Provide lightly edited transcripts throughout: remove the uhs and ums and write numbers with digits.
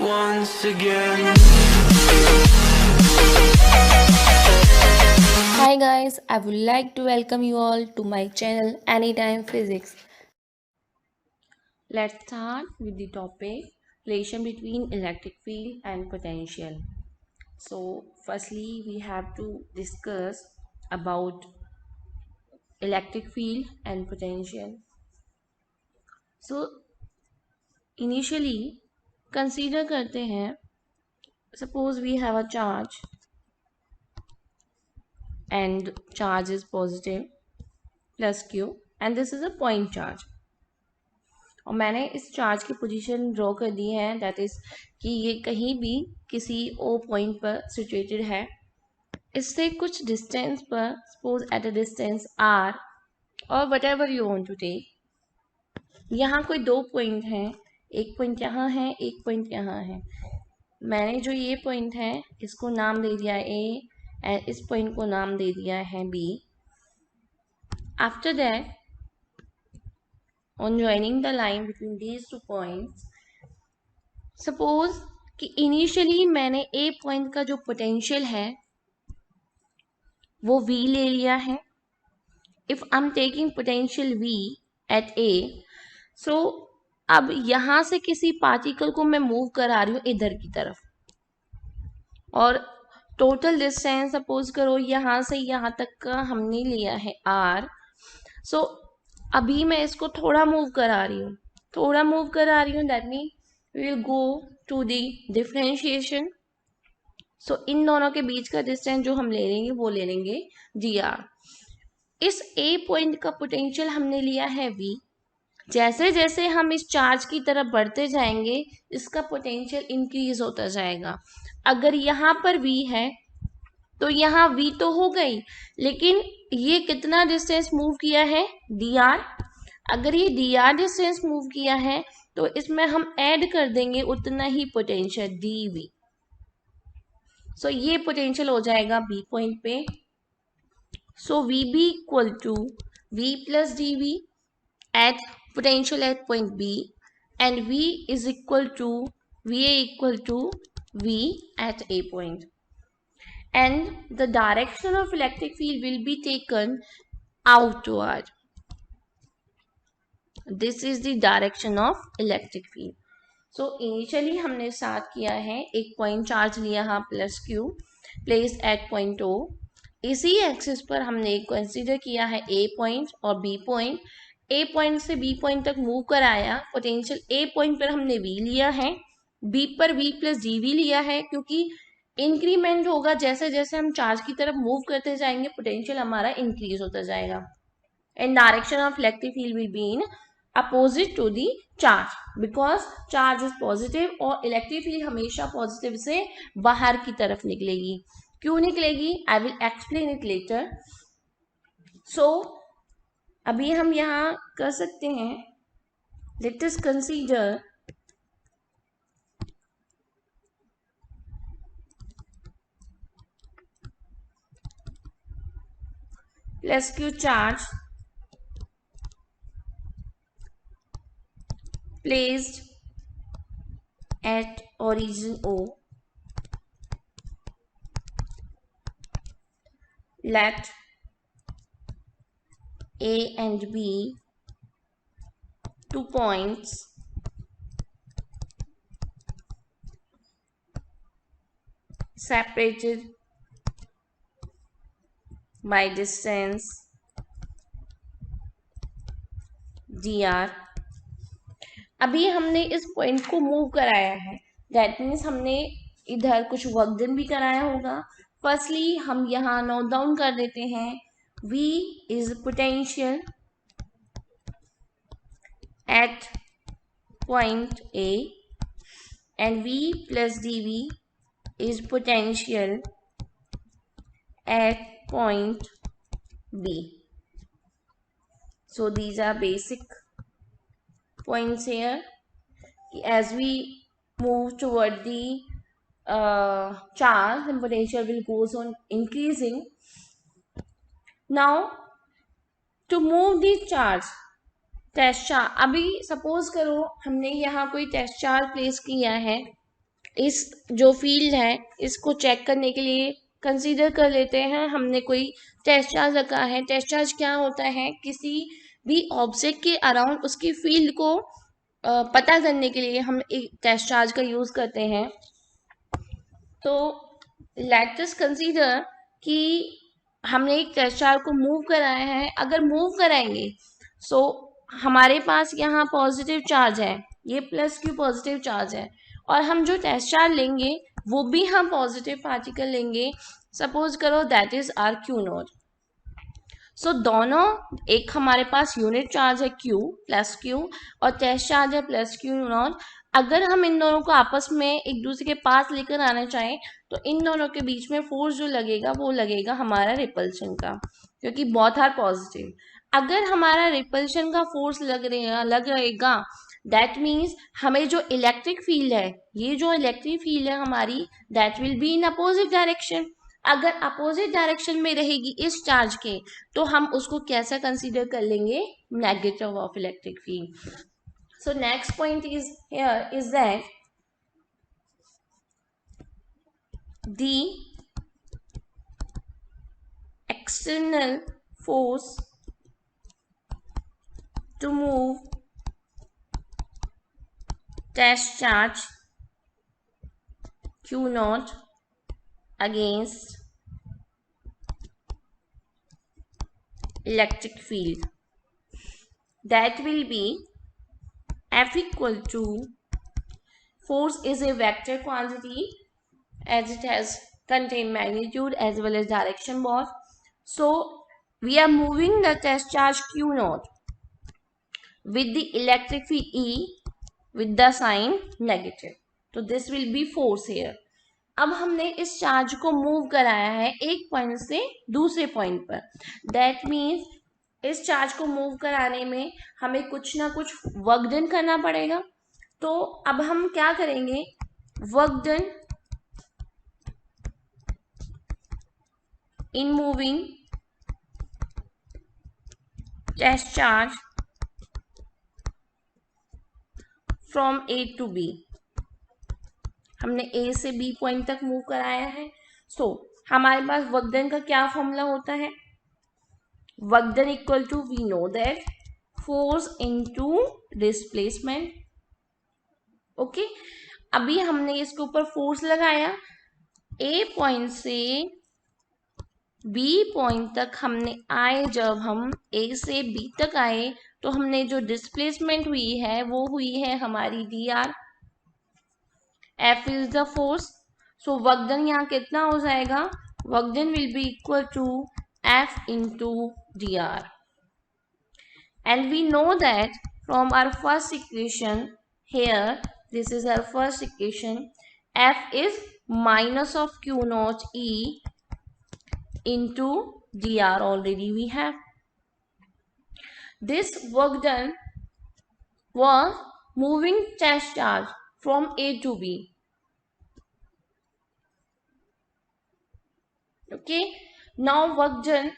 once again. Hi guys, I would like to welcome you all to my channel Anytime Physics. Let's start with the topic relation between electric field and potential. So firstly we have to discuss about electric field and potential. So initially consider करते हैं, suppose we have a charge and charge is positive plus q and this is a point charge. और मैंने इस charge की position draw कर दी है, that is कि ये कहीं भी किसी ओ पॉइंट पर सिचुएटेड है, इससे कुछ डिस्टेंस पर, suppose at a distance r और whatever you want to take. यहाँ कोई दो पॉइंट हैं, एक पॉइंट यहाँ है, एक पॉइंट यहाँ है। मैंने जो ये पॉइंट है इसको नाम दे दिया ए एंड इस पॉइंट को नाम दे दिया है B. After that on joining the line between these two points, suppose कि इनिशियली मैंने ए पॉइंट का जो पोटेंशियल है वो v ले लिया है। If I am taking potential v at a, so अब यहां से किसी पार्टिकल को मैं मूव करा रही हूँ इधर की तरफ, और टोटल डिस्टेंस सपोज करो यहां से यहां तक का हमने लिया है r। सो अभी मैं इसको थोड़ा मूव करा रही हूँ, that mean we will go to the differentiation. So इन दोनों के बीच का डिस्टेंस जो हम ले लेंगे वो ले लेंगे dr। इस ए पॉइंट का पोटेंशियल हमने लिया है v। जैसे जैसे हम इस चार्ज की तरफ बढ़ते जाएंगे इसका पोटेंशियल इंक्रीज होता जाएगा। अगर यहाँ पर v है तो यहाँ v तो हो गई, लेकिन ये कितना डिस्टेंस मूव किया है dr। अगर ये dr डिस्टेंस मूव किया है तो इसमें हम ऐड कर देंगे उतना ही पोटेंशियल dv। सो ये पोटेंशियल हो जाएगा b पॉइंट पे। सो vb equal to v plus dv at potential at point b, and v is equal to va equal to v at a point, and the direction of electric field will be taken outward. This is the direction of electric field. So initially हमने start किया है, एक point charge लिया है plus q place at point o। इसी axis पर हमने consider किया है a पॉइंट और b पॉइंट। ए पॉइंट से बी पॉइंट तक मूव कराया, पोटेंशियल ए पॉइंट पर हमने वी लिया है, बी पर वी प्लस डीवी लिया है, क्योंकि इंक्रीमेंट होगा जैसे जैसे हम चार्ज की तरफ मूव करते जाएंगे पोटेंशियल हमारा इंक्रीज होता जाएगा। And direction of electric field will be in opposite to the charge, because charge is positive और इलेक्ट्रिक फील्ड हमेशा पॉजिटिव से बाहर की तरफ निकलेगी। क्यों निकलेगी, I will explain it later. So अभी हम यहाँ कर सकते हैं, let us consider plus q charge placed at origin O, let A and B, 2 points, separated by distance dr। अभी हमने इस पॉइंट को मूव कराया है, दैट मीन्स हमने इधर कुछ वर्क डन भी कराया होगा। फर्स्टली हम यहाँ नोट डाउन कर देते हैं, V is potential at point A and V plus dV is potential at point B. So these are basic points here. As we move toward the charge, the potential will goes on increasing. Now to move the charge, test charge, अभी suppose करो हमने यहाँ कोई test charge place किया है इस जो field है इसको चेक करने के लिए कंसीडर कर लेते हैं, हमने कोई टेस्ट चार्ज रखा है। टेस्ट चार्ज क्या होता है, किसी भी ऑब्जेक्ट के अराउंड उसकी फील्ड को पता करने के लिए हम एक टेस्ट चार्ज का यूज करते हैं। तो लेट अस कंसीडर कि हमने एक टेस्ट चार्ज को मूव कराया है। अगर मूव कराएंगे सो हमारे पास यहाँ पॉजिटिव चार्ज है, ये प्लस क्यू पॉजिटिव चार्ज है, और हम जो टेस्ट चार्ज लेंगे वो भी हम पॉजिटिव पार्टिकल लेंगे। सपोज करो that is our q naught. So दोनों, एक हमारे पास यूनिट चार्ज है Q प्लस Q और टेस्ट चार्ज है प्लस Q नॉट। अगर हम इन दोनों को आपस में एक दूसरे के पास लेकर आना चाहें तो इन दोनों के बीच में फोर्स जो लगेगा वो लगेगा हमारा रिपल्शन का, क्योंकि बोथ आर पॉजिटिव। अगर हमारा रिपल्शन का फोर्स लग रहेगा दैट मीन्स हमें जो इलेक्ट्रिक फील्ड है, ये जो इलेक्ट्रिक फील्ड है हमारी, that will be in opposite direction. अगर अपोजिट डायरेक्शन में रहेगी इस चार्ज के तो हम उसको कैसा कंसीडर कर लेंगे, negative of electric field. So next point is here is that the external force to move test charge Q naught against electric field, that will be F equal to, force is a vector quantity as it has contained magnitude as well as direction both. So we are moving the test charge Q naught with the electric field E with the sign negative. तो this will be force here. अब हमने इस charge को move कराया है एक point से दूसरे पॉइंट पर। दैट मीन्स इस चार्ज को मूव कराने में हमें कुछ ना कुछ वर्क डन करना पड़ेगा। तो अब हम क्या करेंगे, work done in moving test charge from A to B. हमने ए से बी पॉइंट तक मूव कराया है। सो हमारे पास वर्क डन का क्या फॉर्मूला होता है, work done equal to, we know that force into displacement. Okay, अभी हमने इसके ऊपर फोर्स लगाया, ए पॉइंट से बी पॉइंट तक हमने आए, जब हम ए से बी तक आए तो हमने जो डिस्प्लेसमेंट हुई है वो हुई है हमारी dr। F is the force. So work done यहाँ कितना हो जाएगा, work done will be equal to F into dr। And we know that from our first equation here, this is our first equation, F is minus of Q naught E into dr already we have. This work done was moving test charge from A to B. Okay, now work done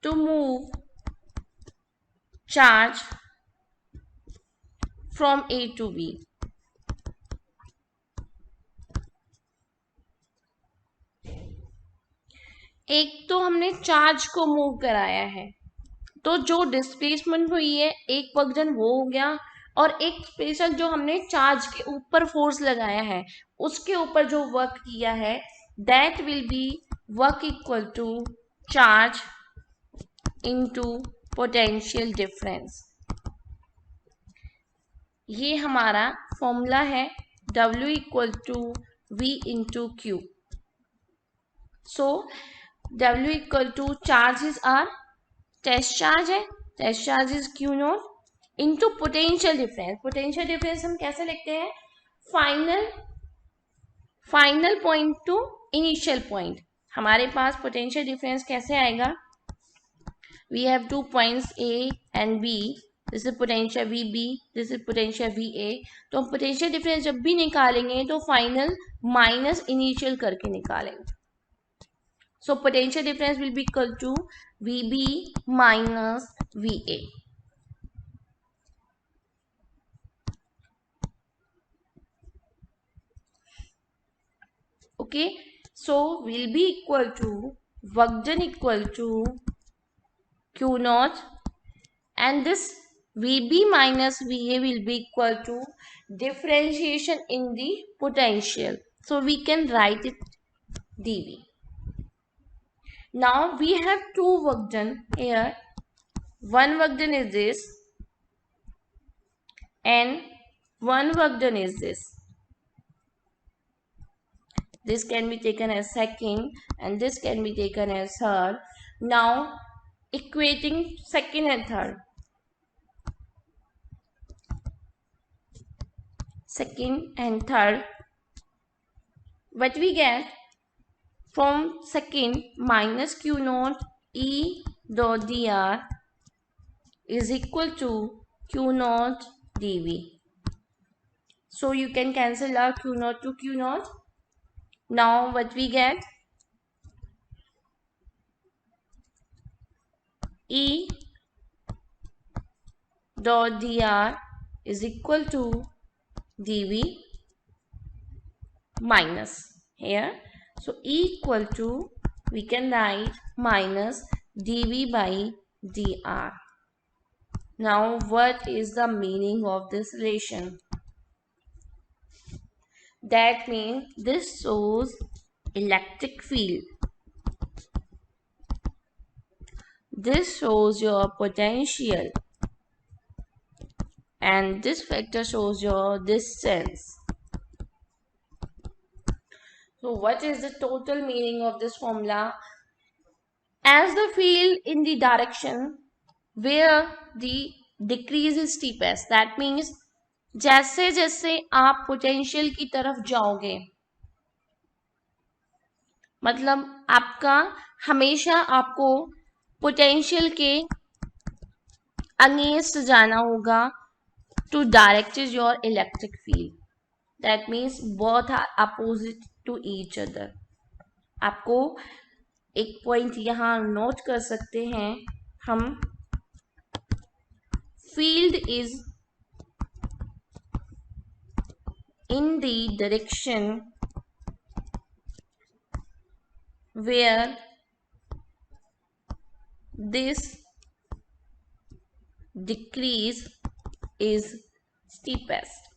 to move charge from A to B. एक तो हमने charge को move कराया है, तो जो displacement हुई है एक वर्क डन वो हो गया, और एक स्पेशल जो हमने चार्ज के ऊपर फोर्स लगाया है उसके ऊपर जो वर्क किया है that will be work equal to charge into potential difference. ये हमारा फॉर्मूला है W equal to V into q. So W equal to charge is our test charge है, test charge is Q naught into potential difference. Potential difference हम कैसे लिखते हैं, final point to initial point. हमारे पास potential difference कैसे आएगा, we have 2 points A and B, this is potential VB, this is potential VA। तो हम पोटेंशियल डिफरेंस जब भी निकालेंगे तो फाइनल माइनस इनिशियल करके निकालेंगे। So potential difference will be equal to VB minus VA. Okay, so will be equal to work done equal to Q naught, and this VB minus VA will be equal to differentiation in the potential. So we can write it dV. Now we have two work done here. One work done is this and one work done is this. This can be taken as second and this can be taken as third. Now equating second and third. Second and third, what we get from second minus Q naught E dot dr is equal to Q naught dV. So you can cancel out Q naught to Q naught. Now what we get? E dot dr is equal to dV minus here. So equal to, we can write minus dV by dr. Now what is the meaning of this relation? That means this shows electric field. This shows your potential. And this factor shows your distance. So what is the total meaning of this formula? As the field in the direction where the decrease is steepest, that means जैसे जैसे आप potential की तरफ जाओगे, मतलब आपका हमेशा आपको पोटेंशियल के अगेंस्ट जाना होगा to direct your electric field. That means both are opposite to each other. आपको एक पॉइंट यहाँ नोट कर सकते हैं हम, field is in the direction where this decrease is steepest.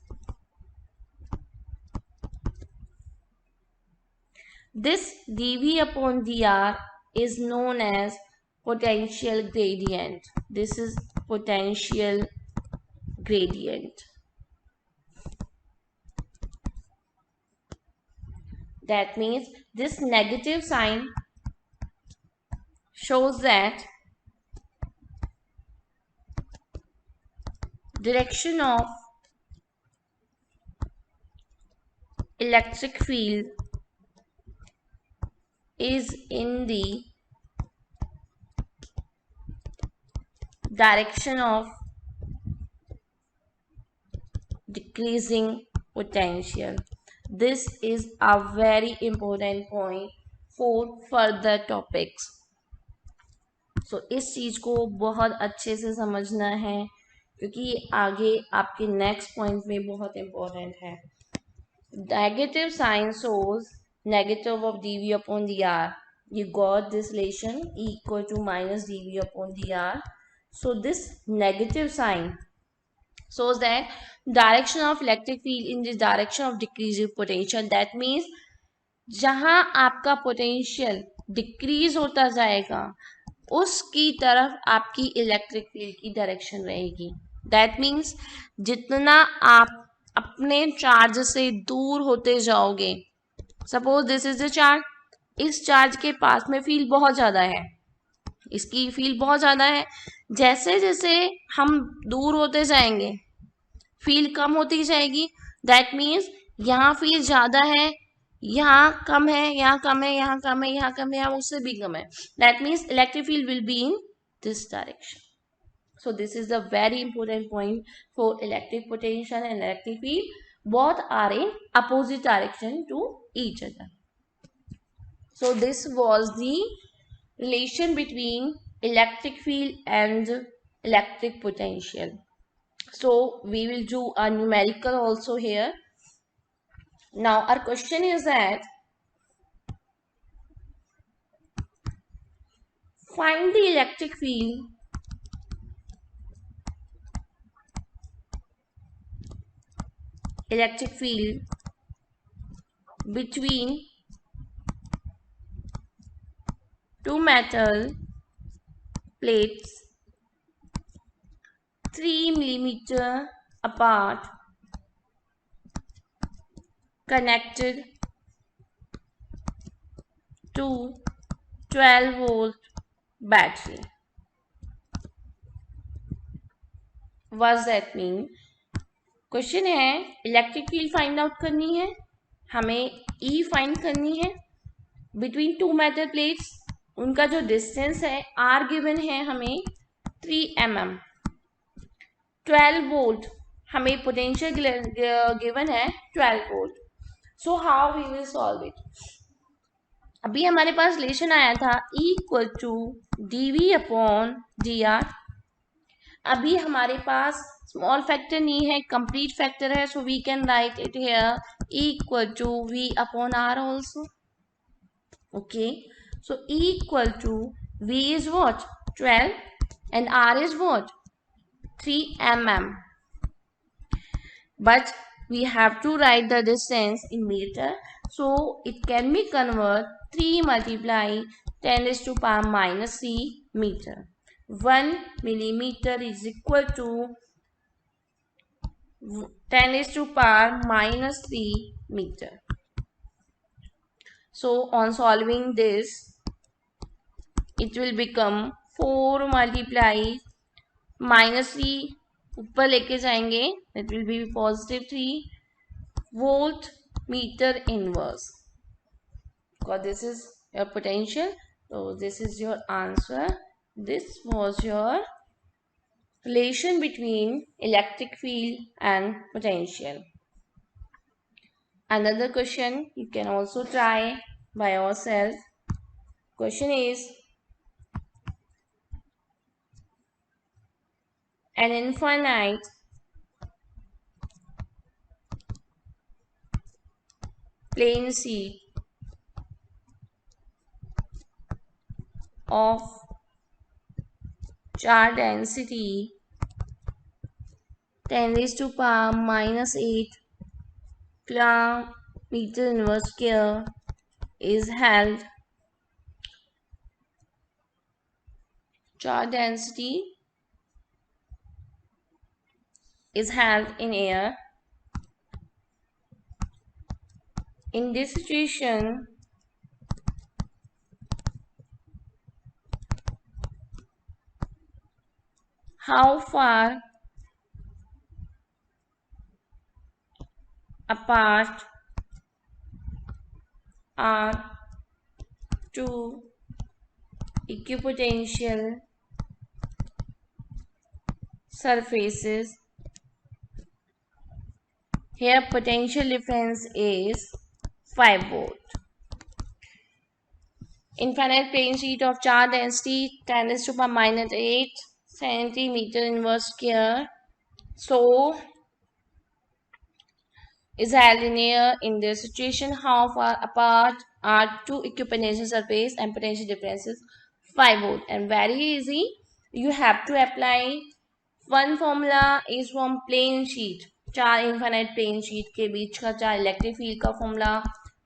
This dV upon dr is known as potential gradient. This is potential gradient. That means this negative sign shows that direction of electric field is in the direction of decreasing potential. This is a very important point for further topics. So इस चीज को बहुत अच्छे से समझना है क्योंकि आगे आपके नेक्स्ट पॉइंट में बहुत इंपॉर्टेंट है. Negative sign shows negative of dV upon dr. You got this relation equal to minus dV upon dr. So this negative sign shows that direction of electric field in the direction of decreasing potential. That means जहां आपका potential decrease होता जाएगा उसकी तरफ आपकी electric field की direction रहेगी. That means जितना आप अपने चार्ज से दूर होते जाओगे, suppose this is the charge, इस चार्ज के पास में फील्ड बहुत ज़्यादा है, इसकी फील्ड बहुत ज़्यादा है, जैसे जैसे हम दूर होते जाएंगे फील्ड कम होती जाएगी. दैट मीन्स यहाँ फील्ड ज़्यादा है, यहाँ कम है, यहाँ कम है, यहाँ कम है, यहाँ कम है, यहाँ उससे भी कम है. That means electric field will be in this direction. So this is the very important point for electric potential and electric field. Both are in opposite direction to each other. So this was the relation between electric field and electric potential. So we will do a numerical also here. Now our question is that find the electric field between two metal plates 3 millimeter apart connected to 12-volt battery. What does that mean? Question है electric field find out करनी है, हमें ई find करनी है between two metal plates, उनका जो distance है are given है हमें 3 mm, 12 वोल्ट हमें पोटेंशियल गिवन है 12 volt. So how we will solve it. अभी हमारे पास रिलेशन आया था E equal to dV upon dr. अभी हमारे पास स्मॉल फैक्टर नहीं है, कंप्लीट फैक्टर है, so we can write it here E equal to V upon R also. Okay, so E equal to V is what 12 and R is what 3 mm. But we have to write the distance in meter, so it can be convert 3 multiply 10 raised to power minus 3 meter. 1 millimeter is equal to 10 raised to power minus 3 meter. So on solving this, it will become 4 multiply minus 3 ऊपर लेके जाएंगे, that will be positive 3 volt meter inverse, because this is your potential. So this is your answer. This was your relation between electric field and potential. Another question you can also try by yourself. Question is, an infinite plane sheet of charge density 10 raised to power minus 8 Coulomb meter inverse square is held. Charge density is held in air. In this situation, how far apart are two equipotential surfaces? Here potential difference is 5 volt. Infinite plane sheet of charge density 10 raised to power minus 8 centimeter inverse square. So is held in air. In this situation, how far apart are two equipotential surface and potential differences 5 volt, and very easy. You have to apply one formula is from plane sheet, चार infinite plane sheet के बीच का चार electric field का formula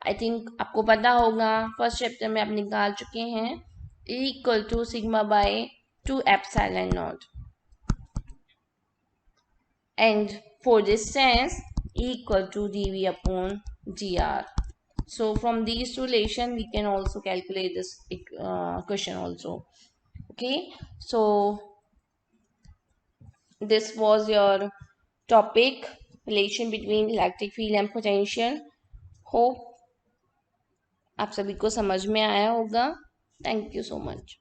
I think आपको पता होगा, first chapter में आप निकाल चुके हैं. E equal to sigma by 2 epsilon not, and for distance E equal to dV upon dr. So from these two relation we can also calculate this question also. Okay, so this was your topic, relation between electric field and potential. Hope आप सभी को समझ में आया होगा. Thank you so much.